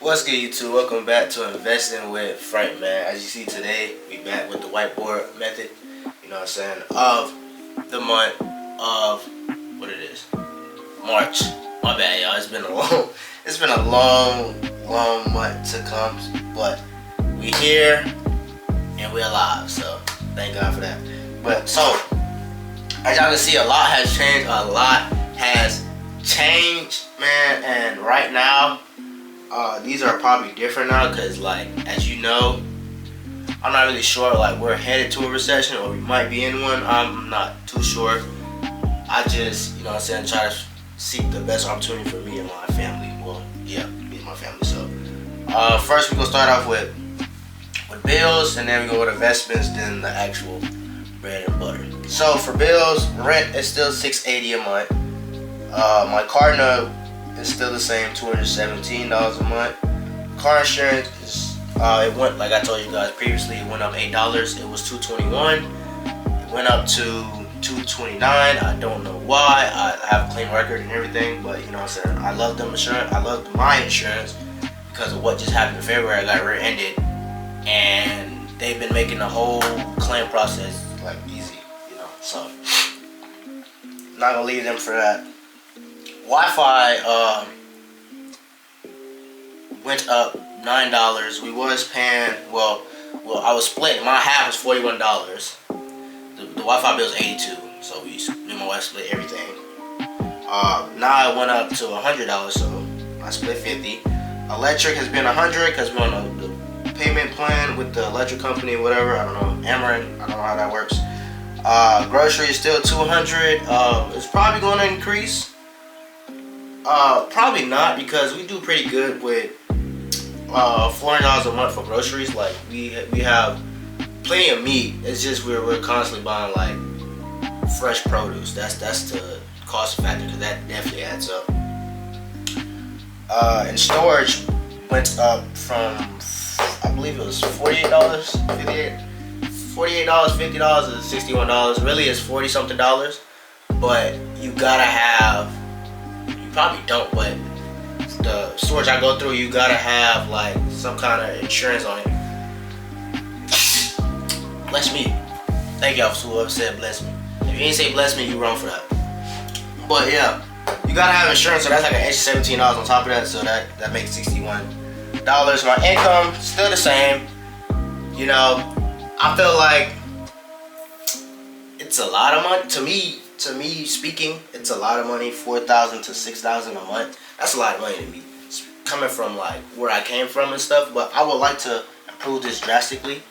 What's good, YouTube? Welcome back to Investing with Frank, man. As you see today, we back with the whiteboard method. You know what I'm saying? Of the month of what it is, March. My bad, y'all. It's been a long month to come, but we here and we're alive. So thank God for that. But so, as y'all can see, a lot has changed, man. And right now, these are probably different now because, like, as you know, I'm not really sure. Like, we're headed to a recession or we might be in one. I'm not too sure. I just, you know what I'm saying, try to seek the best opportunity for me and my family. Well, yeah, me and my family. So, first we're gonna start off with bills, and then we go with investments, then the actual bread and butter. So for bills, rent is still $680 a month. My car note is still the same, $217 a month. Car insurance is it went, like I told you guys previously, it went up $8. It was $221. It went up to $229. I don't know why. I have a clean record and everything, but you know what I'm saying, I love them insurance. I love my insurance because of what just happened in February. I got rear-ended, and they've been making the whole claim process like easy, you know. So not gonna leave them for that. Wi-Fi went up $9. We was paying, well, I was splitting. My half was $41. The Wi-Fi bill is $82, so me and my wife split everything. Now it went up to $100, so I split $50. Electric has been $100 because we're on the payment plan with the electric company, whatever. I don't know, Ameren. I don't know how that works. Grocery is still $200. It's probably going to increase. Probably not, because we do pretty good with $400 a month for groceries. Like we have plenty of meat. It's just we're constantly buying like fresh produce. That's the cost factor, because that definitely adds up. And storage went up from, I believe it was $48, $50 is $61. Really, it's $40 something dollars. But you gotta have. You probably don't, but the storage I go through, you gotta have like some kind of insurance on it. Bless me. Thank y'all for whoever said bless me. If you ain't say bless me, you wrong for that. But yeah, you gotta have insurance, so that's like an extra $17 on top of that, so that makes $61. My income still the same. You know, I feel like it's a lot of money to me. To me speaking, it's a lot of money. $4,000 to $6,000 a month. That's a lot of money to me. It's coming from like where I came from and stuff. But I would like to improve this drastically.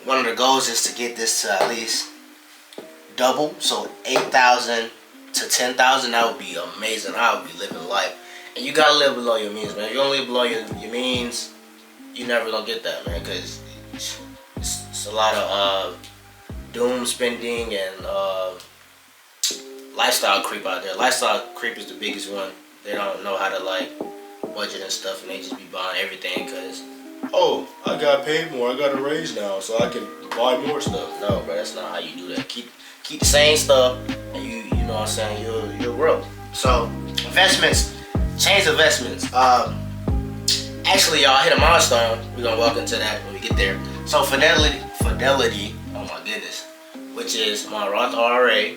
One of the goals is to get this to at least double. So $8,000 to $10,000. That would be amazing. I would be living life. And you gotta live below your means, man. If you don't live below your means, you're never gonna get that, man. Because it's a lot of doom spending and lifestyle creep out there. Lifestyle creep is the biggest one. They don't know how to like budget and stuff, and they just be buying everything because, oh, I got paid more, I got a raise now, so I can buy more stuff. No, bro, that's not how you do that. Keep the same stuff, and you know what I'm saying, you'll grow. So investments, change investments. Actually, y'all hit a milestone. We're gonna walk into that when we get there. So Fidelity. Oh my goodness, which is my Roth IRA.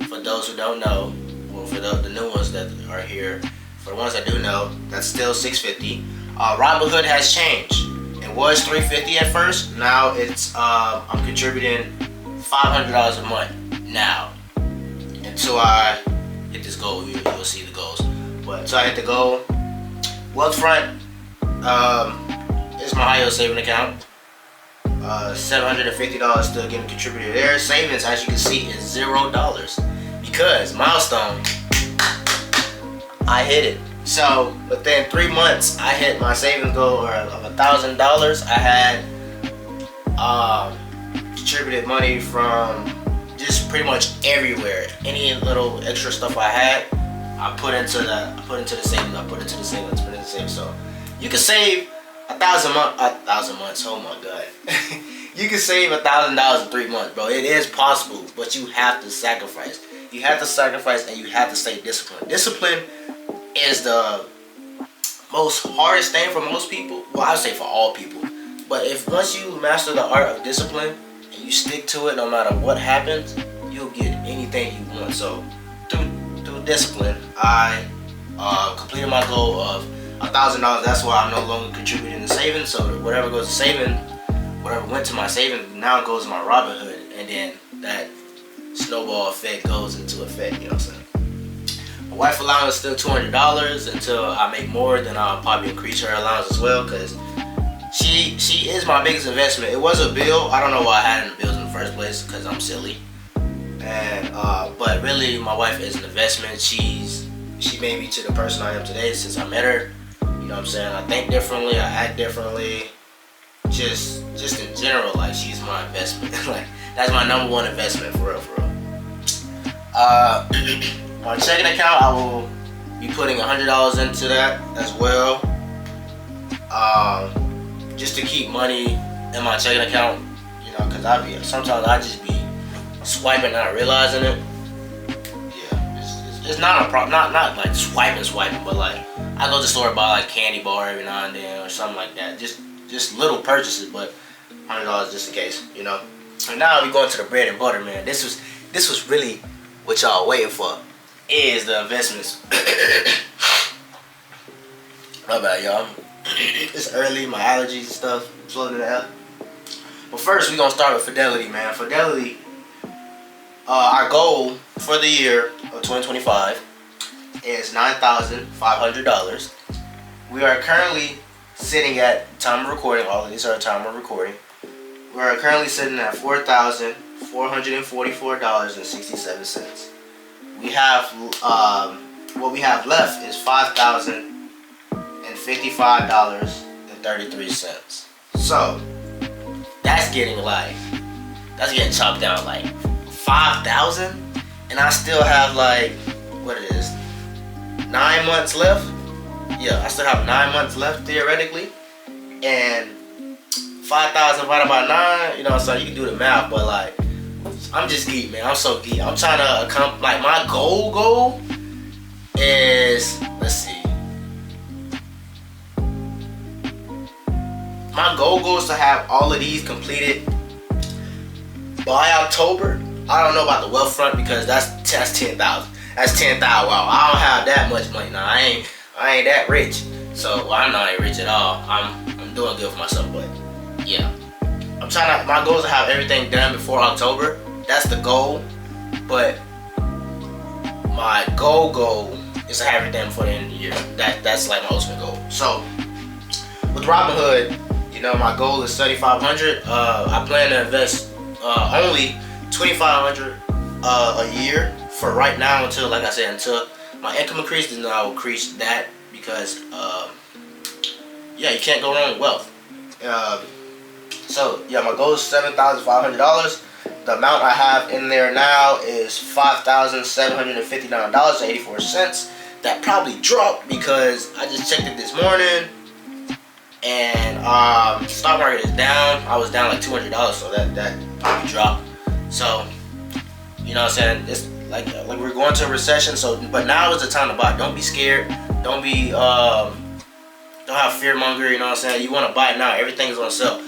For those who don't know, well, for the new ones that are here, for the ones that do know, that's still $650. Robinhood has changed. It was $350 at first. Now it's I'm contributing $500 a month now. Until I hit this goal, you'll see the goals. But until I hit the goal, Wealthfront is my high yield saving account. $750 still getting contributed there. Savings, as you can see, is $0 because milestone, I hit it. So within 3 months, I hit my savings goal of $1,000. I had contributed money from just pretty much everywhere. Any little extra stuff I had, I put into the savings. So you can save $1,000 months. Oh my god. You can save $1,000 in 3 months, bro. It is possible, but you have to sacrifice. You have to sacrifice, and you have to stay disciplined. Discipline is the most hardest thing for most people, well, I would say for all people, but if once you master the art of discipline and you stick to it no matter what happens, you'll get anything you want. So through discipline, I completed my goal of $1,000. That's why I'm no longer contributing to savings. So whatever goes to saving, whatever went to my savings, now goes to my Robinhood, and then that snowball effect goes into effect. You know what I'm saying? My wife allowance is still $200 until I make more. Then I'll probably increase her allowance as well, because she is my biggest investment. It was a bill. I don't know why I had the bills in the first place, because I'm silly. And but really, my wife is an investment. She made me to the person I am today since I met her. You know what I'm saying? I think differently. I act differently. Just in general, like, she's my investment. Like, that's my number one investment, for real, for real. My checking account, I will be putting $100 into that as well. Just to keep money in my checking account, you know, because sometimes I just be swiping, not realizing it. Yeah, it's not a problem. Not like swiping, but like I go to the store and buy like candy bar every now and then or something like that. Just little purchases, but $100 just in case, you know. And now we going to the bread and butter, man. This was really what y'all waiting for, is the investments. My bad, y'all. It's early, my allergies and stuff floating in the air. But first, we gonna start with Fidelity, man. Fidelity, our goal for the year of 2025 is $9,500. We are currently sitting at time of recording. All of these are time of recording. We are currently sitting at $4,444.67. We have what we have left is $5,055.33. So that's getting chopped down like 5,000, and I still have like, what it is, 9 months left. Yeah, I still have 9 months left theoretically, and 5,000 divided by 9, you know, so you can do the math, but like, I'm just geek, man. I'm so geek. I'm trying to accomplish, like, my goal is, let's see. My goal is to have all of these completed by October. I don't know about the wealth front, because that's 10,000. That's 10,000. Wow, I don't have that much money. Now I ain't that rich. So, well, I'm not rich at all. I'm doing good for myself, but yeah. My goal is to have everything done before October. That's the goal. But my goal is to have everything before the end of the year. That's like my ultimate goal. So with Robinhood, you know, my goal is $3,500. I plan to invest only $2,500 a year for right now, until, like I said, until my income increases. Then I will increase that, because yeah, you can't go wrong with wealth. So yeah, my goal is $7,500. The amount I have in there now is $5,759.84. That probably dropped because I just checked it this morning, and stock market is down. I was down like $200, so that probably dropped. So, you know what I'm saying? It's like we're going to a recession. So, but now is the time to buy. Don't be scared. Don't don't have fear monger. You know what I'm saying? You want to buy it now. Everything's on sale.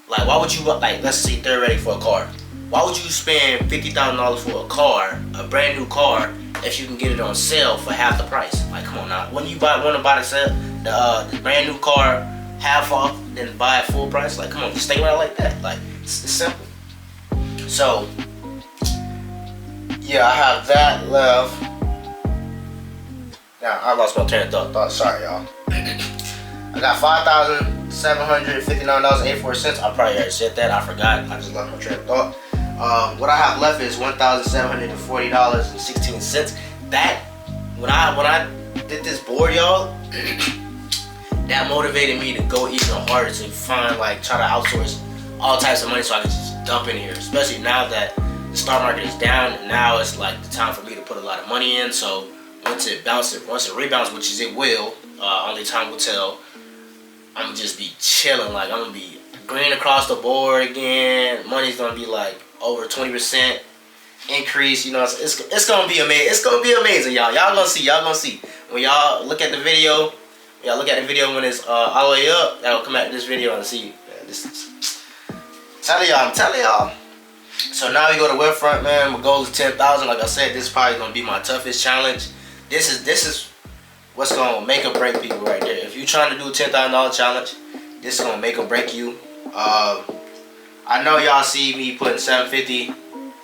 Like, why would you, like, let's see, they're ready for a car. Why would you spend $50,000 for a car, a brand new car, if you can get it on sale for half the price? Like, come on now. When you want to buy the brand new car half off, then buy it full price? Like, come on, just think about it like that. Like, it's simple. So, yeah, I have that left. Now, I lost my train of thought. Sorry, y'all. I got $5,759.84. I probably already said that. I forgot. I just lost my train of thought. What I have left is $1,740.16. That, when I did this board, y'all, that motivated me to go even harder, to find, like, try to outsource all types of money so I can just dump in here. Especially now that the stock market is down, and now it's like the time for me to put a lot of money in. So once it rebounds, which is it will, only time will tell, I'm gonna just be chilling. Like, I'm gonna be green across the board again. Money's gonna be like over 20% increase. You know, it's gonna be amazing. It's gonna be amazing, y'all. Y'all gonna see. When y'all look at the video, y'all look at the video when it's all the way up. Y'all come at this video and see. I'm telling y'all. So now we go to web front, man. My goal is 10,000. Like I said, this is probably gonna be my toughest challenge. This is what's gonna make or break people right there. If you're trying to do a $10,000 challenge, this is gonna make or break you. I know y'all see me putting $750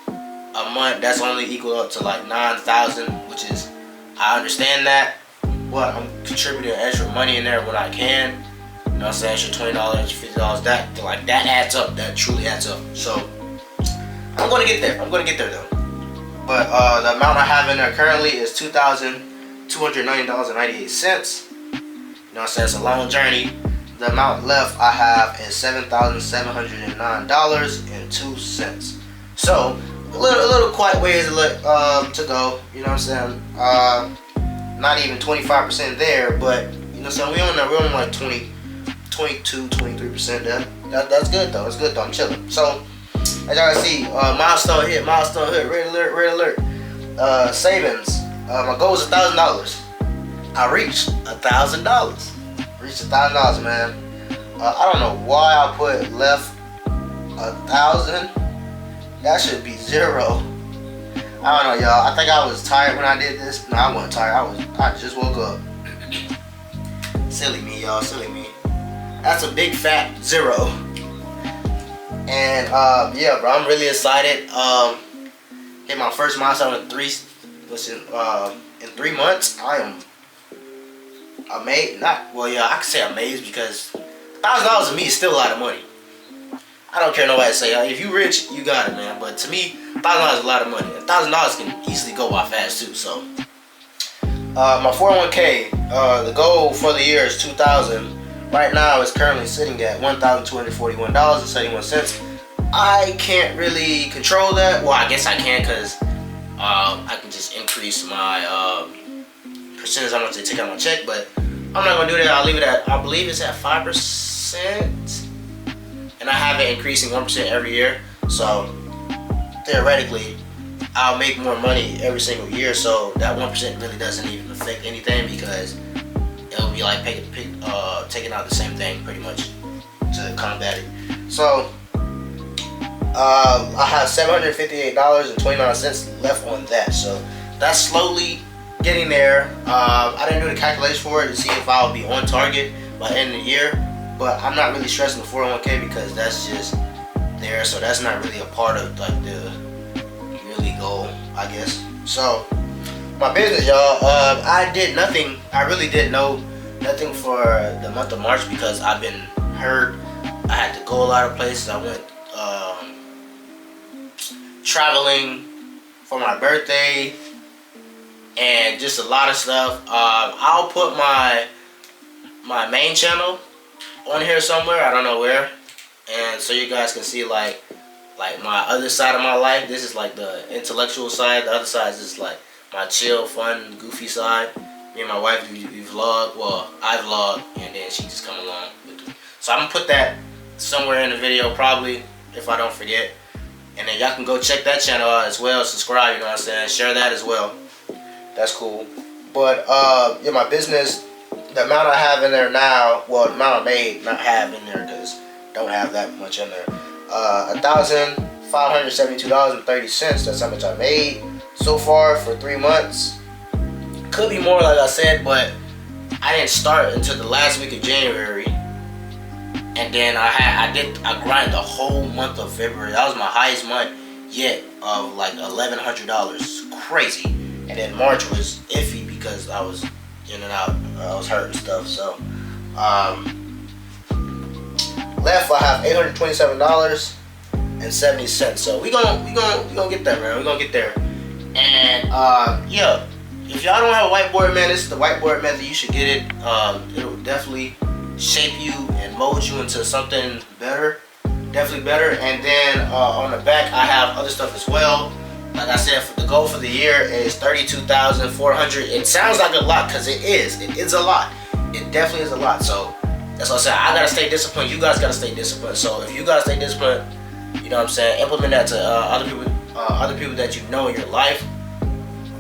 a month. That's only equal up to like 9,000, which is, I understand that, but I'm contributing extra money in there when I can. You know what I'm saying? Extra $20, $50. That adds up. That truly adds up. So I'm gonna get there. I'm gonna get there though. But the amount I have in there currently is $2,290.98. You know what I'm saying? It's a long journey. The amount left I have is $7,709.02. So a little quite ways to go. You know what I'm saying? Not even 25% there, but you know what I'm saying? We're on like 22, 23% there. That's good though. It's good though. I'm chilling. So as y'all can see, milestone hit, red alert. Savings. My goal is $1,000. I reached $1,000. Reached $1,000, man. I don't know why I put left 1,000. That should be 0. I don't know, y'all. I think I was tired when I did this. No, I wasn't tired. I just woke up. Silly me, y'all. Silly me. That's a big fat 0. And yeah, bro, I'm really excited. Hit my first milestone in 3 months. I am amazed. I can say amazed because $1,000 to me is still a lot of money. I don't care nobody say if you rich, you got it, man. But to me, $1,000 is a lot of money. $1,000 can easily go by fast too. So my 401k, the goal for the year is $2,000. Right now, it's currently sitting at $1,241.71. I can't really control that. Well, I guess I can because I can just increase my percentage how much they take out my check. But I'm not gonna do that. I'll leave it at, I believe it's at 5%, and I have it increasing 1% every year. So theoretically, I'll make more money every single year. So that 1% really doesn't even affect anything because it'll be like taking out the same thing pretty much to combat it. So I have $758.29 left on that. So that's slowly getting there. I didn't do the calculation for it to see if I would be on target by the end of the year, but I'm not really stressing the 401k because that's just there. So that's not really a part of like the yearly goal, I guess. So my business, y'all, I did nothing. I really didn't know nothing for the month of March because I've been hurt. I had to go a lot of places. I went traveling for my birthday and just a lot of stuff. I'll put my main channel on here somewhere. I don't know where, and so you guys can see like my other side of my life. This is like the intellectual side. The other side is just like my chill, fun, goofy side. Me and my wife, we vlog. Well, I vlog, and then she just come along with me. So I'm gonna put that somewhere in the video, probably, if I don't forget. And then y'all can go check that channel out as well. Subscribe, you know what I'm saying? Share that as well. That's cool. But yeah, my business, the amount I have in there now, well, the amount I made, not have in there because don't have that much in there. $1,572.30. That's how much I made so far for 3 months. Could be more, like I said, but I didn't start until the last week of January, and then I grinded the whole month of February. That was my highest month yet of like $1,100. Crazy. And then March was iffy because I was in and out. I was hurt and stuff. So left I have $827.70. So we gonna get there, man. We gonna get there. And yeah. If y'all don't have a whiteboard, man, this is the whiteboard method. You should get it. It'll definitely shape you and mold you into something better. Definitely better. And then on the back, I have other stuff as well. Like I said, the goal for the year is $32,400. It sounds like a lot because it is. It is a lot. It definitely is a lot. So that's what I said. I gotta stay disciplined. You guys gotta stay disciplined. So if you guys stay disciplined, you know what I'm saying, implement that to other people that you know in your life.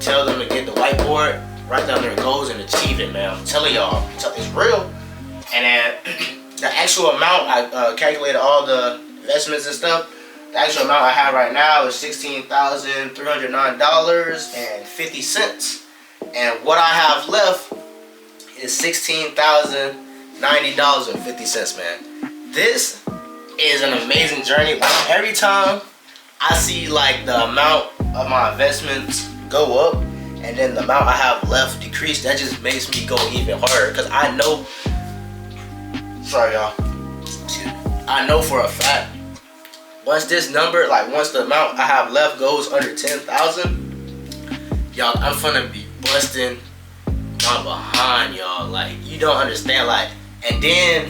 Tell them to get the whiteboard, write down their goals and achieve it, man. I'm telling y'all, it's real. And then the actual amount, I calculated all the investments and stuff. The actual amount I have right now is $16,309.50. And what I have left is $16,090.50, man. This is an amazing journey. Every time I see like the amount of my investments go up and then the amount I have left decrease, that just makes me go even harder. Because I know, sorry y'all, I know for a fact, once this number, like once the amount I have left goes under 10,000, y'all, I'm gonna be busting my behind, y'all. Like, you don't understand. Like, and then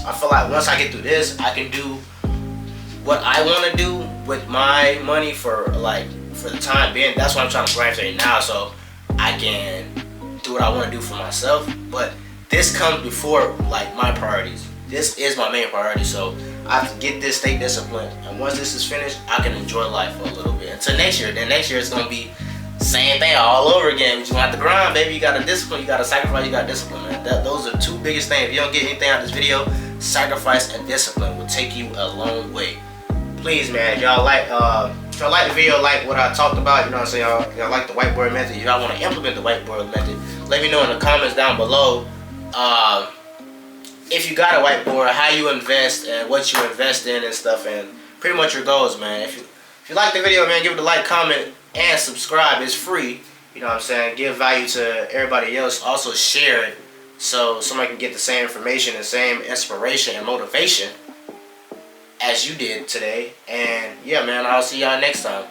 I feel like once I get through this, I can do what I want to do with my money for the time being. That's what I'm trying to grind right now, so I can do what I want to do for myself. But this comes before like my priorities. This is my main priority, so I have to get this, stay disciplined, and once this is finished, I can enjoy life for a little bit until next year. Then next year it's gonna be same thing all over again. But you have to grind, baby. You gotta discipline, you gotta sacrifice, you gotta discipline, man. Those are two biggest things. If you don't get anything out of this video, sacrifice and discipline will take you a long way. Please, man, if y'all like the video, like what I talked about, you know what I'm saying, y'all like the whiteboard method, if y'all want to implement the whiteboard method, let me know in the comments down below. If you got a whiteboard, how you invest and what you invest in and stuff, and pretty much your goals, man. If you like the video, man, give it a like, comment, and subscribe. It's free. You know what I'm saying? Give value to everybody else. Also share it so somebody can get the same information and same inspiration and motivation as you did today. And yeah, man, I'll see y'all next time.